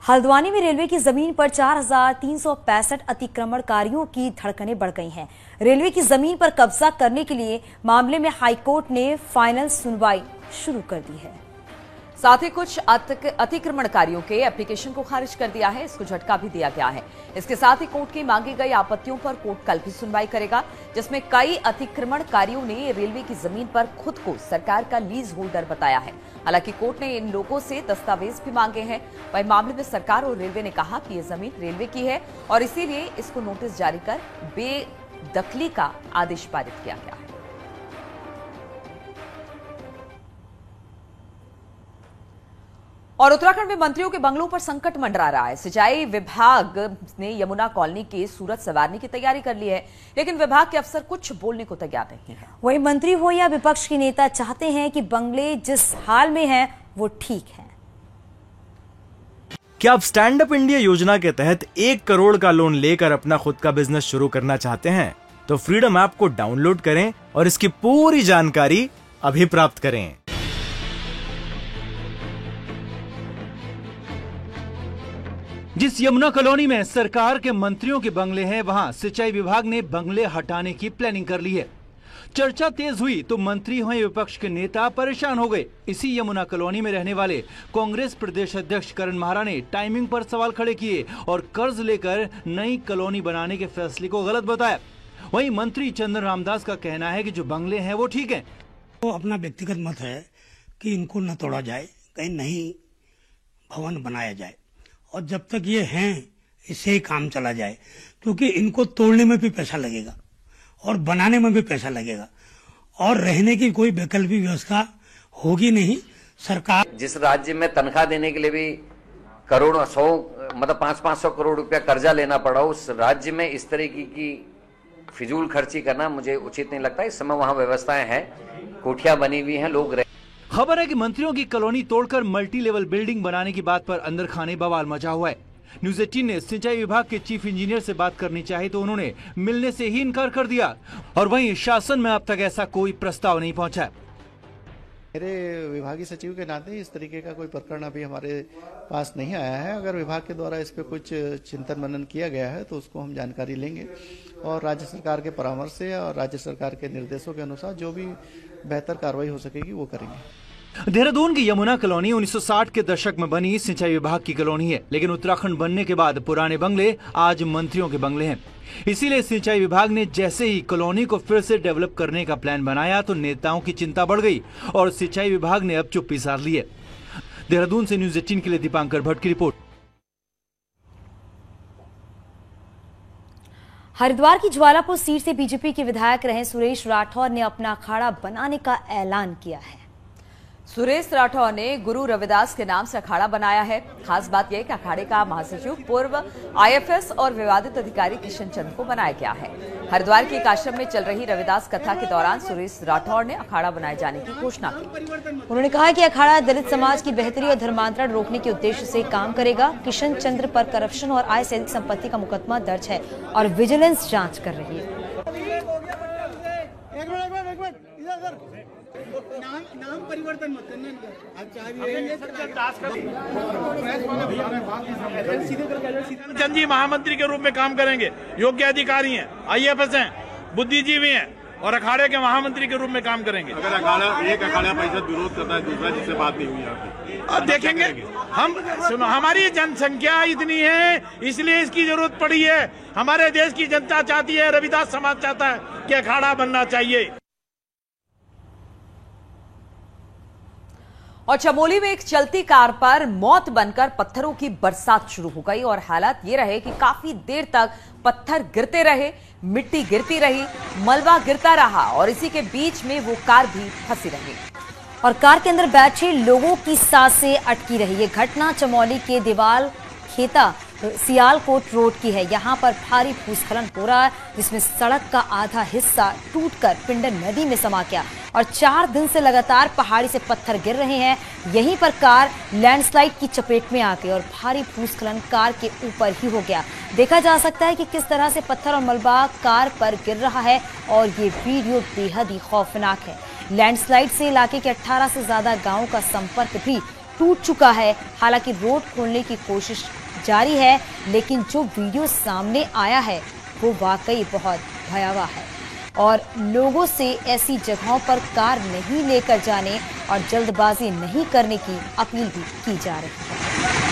हल्द्वानी में रेलवे की जमीन पर 4,365 अतिक्रमणकारियों की धड़कनें बढ़ गई हैं। रेलवे की जमीन पर कब्जा करने के लिए मामले में हाईकोर्ट ने फाइनल सुनवाई शुरू कर दी है। साथ ही कुछ अतिक्रमणकारियों के एप्लीकेशन को खारिज कर दिया है। इसको झटका भी दिया गया है। इसके साथ ही कोर्ट की मांगी गई आपत्तियों पर कोर्ट कल भी सुनवाई करेगा, जिसमें कई अतिक्रमणकारियों ने रेलवे की जमीन पर खुद को सरकार का लीज होल्डर बताया है। हालांकि कोर्ट ने इन लोगों से दस्तावेज भी मांगे हैं। वहीं मामले में सरकार और रेलवे ने कहा कि यह जमीन रेलवे की है और इसीलिए इसको नोटिस जारी कर बेदखली का आदेश पारित किया गया है। और उत्तराखंड में मंत्रियों के बंगलों पर संकट मंडरा रहा है। सिंचाई विभाग ने यमुना कॉलोनी की सूरत संवारने की तैयारी कर ली है, लेकिन विभाग के अफसर कुछ बोलने को तैयार नहीं है। वहीं मंत्री हो या विपक्ष के नेता चाहते हैं कि बंगले जिस हाल में हैं वो ठीक है। क्या आप स्टैंड अप इंडिया योजना के तहत 1 करोड़ का लोन लेकर अपना खुद का बिजनेस शुरू करना चाहते हैं? तो फ्रीडम ऐप को डाउनलोड करें और इसकी पूरी जानकारी अभी प्राप्त करें। जिस यमुना कॉलोनी में सरकार के मंत्रियों के बंगले हैं, वहां सिंचाई विभाग ने बंगले हटाने की प्लानिंग कर ली है। चर्चा तेज हुई तो मंत्री हो विपक्ष के नेता परेशान हो गए। इसी यमुना कॉलोनी में रहने वाले कांग्रेस प्रदेश अध्यक्ष करण महारा ने टाइमिंग पर सवाल खड़े किए और कर्ज लेकर नई कॉलोनी बनाने के फैसले को गलत बताया। वहीं मंत्री चंदन रामदास का कहना है कि जो बंगले हैं वो ठीक हैं। वो अपना व्यक्तिगत मत है कि इनको न तोड़ा जाए, कहीं नई भवन बनाया जाए और जब तक ये हैं इससे ही काम चला जाए, क्योंकि इनको तोड़ने में भी पैसा लगेगा और बनाने में भी पैसा लगेगा और रहने की कोई वैकल्पिक व्यवस्था होगी नहीं। सरकार जिस राज्य में तनख्वाह देने के लिए भी करोड़ों 100 मतलब 500-500 करोड़ रुपया कर्जा लेना पड़ा, उस राज्य में इस तरीके की फिजूल खर्ची करना मुझे उचित नहीं लगता। इस समय वहाँ व्यवस्थाएं हैं, कोठियां बनी हुई हैं, लोग खबर है कि मंत्रियों की कॉलोनी तोड़कर मल्टी लेवल बिल्डिंग बनाने की बात पर अंदर खाने बवाल मचा हुआ है। न्यूज़ 18 ने सिंचाई विभाग के चीफ इंजीनियर से बात करनी चाही तो उन्होंने मिलने से ही इनकार कर दिया और वहीं शासन में अब तक ऐसा कोई प्रस्ताव नहीं पहुंचा। मेरे विभागीय सचिव के नाते इस तरीके का कोई प्रकरण अभी हमारे पास नहीं आया है। अगर विभाग के द्वारा इस पे कुछ चिंतन मनन किया गया है तो उसको हम जानकारी लेंगे और राज्य सरकार के परामर्श से और राज्य सरकार के निर्देशों के अनुसार जो भी बेहतर कार्रवाई हो सकेगी वो करेंगे। देहरादून की यमुना कॉलोनी 1960 के दशक में बनी सिंचाई विभाग की कॉलोनी है, लेकिन उत्तराखंड बनने के बाद पुराने बंगले आज मंत्रियों के बंगले हैं। इसीलिए सिंचाई विभाग ने जैसे ही कॉलोनी को फिर से डेवलप करने का प्लान बनाया तो नेताओं की चिंता बढ़ गई और सिंचाई विभाग ने अब चुप्पी साध ली है। देहरादून से न्यूज़ 18 के लिए दीपांकर भट्ट की रिपोर्ट। हरिद्वार की ज्वालापुर सीट से बीजेपी के विधायक रहे सुरेश राठौर ने अपना अखाड़ा बनाने का ऐलान किया है। सुरेश राठौर ने गुरु रविदास के नाम से अखाड़ा बनाया है। खास बात यह कि अखाड़े का महासचिव पूर्व आईएफएस और विवादित अधिकारी किशन चंद्र को बनाया गया है। हरिद्वार के एक आश्रम में चल रही रविदास कथा के दौरान सुरेश राठौर ने अखाड़ा बनाए जाने की घोषणा की। उन्होंने कहा कि अखाड़ा दलित समाज की बेहतरी और धर्मांतरण रोकने के उद्देश्य से काम करेगा। किशन चंद्र पर करप्शन और आय से अधिक संपत्ति का मुकदमा दर्ज है और विजिलेंस जाँच कर रही है। नाम परिवर्तन मत करना चंद जी महामंत्री के रूप में काम करेंगे, योग्य अधिकारी हैं, आईएफएस हैं, बुद्धिजीवी हैं और अखाड़े के महामंत्री के रूप में काम करेंगे। अगर एक अखाड़ा परिषद विरोध करता है, दूसरा जिससे बात नहीं हुई आपकी, अब देखेंगे। हमारी जनसंख्या इतनी है इसलिए इसकी जरूरत पड़ी है। हमारे देश की जनता चाहती है, रविदास समाज चाहता है कि अखाड़ा बनना चाहिए। और चमोली में एक चलती कार पर मौत बनकर पत्थरों की बरसात शुरू हो गई और हालात ये रहे कि काफी देर तक पत्थर गिरते रहे, मिट्टी गिरती रही, मलबा गिरता रहा और इसी के बीच में वो कार भी फंसी रही और कार के अंदर बैठे लोगों की सांसें अटकी रही। ये घटना चमोली के दीवाल खेता सियालकोट रोड की है। यहाँ पर भारी भूस्खलन हो रहा है, जिसमें सड़क का आधा हिस्सा टूटकर पिंडर नदी में समा गया और 4 दिन से लगातार पहाड़ी से पत्थर गिर रहे हैं। यहीं पर कार लैंडस्लाइड की चपेट में आ गई और भारी भूस्खलन कार के ऊपर ही हो गया। देखा जा सकता है कि किस तरह से पत्थर और मलबा कार पर गिर रहा है और ये वीडियो बेहद ही खौफनाक है। लैंडस्लाइड से इलाके के 18 से ज्यादा गाँव का संपर्क भी टूट चुका है। हालांकि रोड खोलने की कोशिश जारी है, लेकिन जो वीडियो सामने आया है वो वाकई बहुत भयावह है और लोगों से ऐसी जगहों पर कार नहीं लेकर जाने और जल्दबाजी नहीं करने की अपील भी की जा रही है।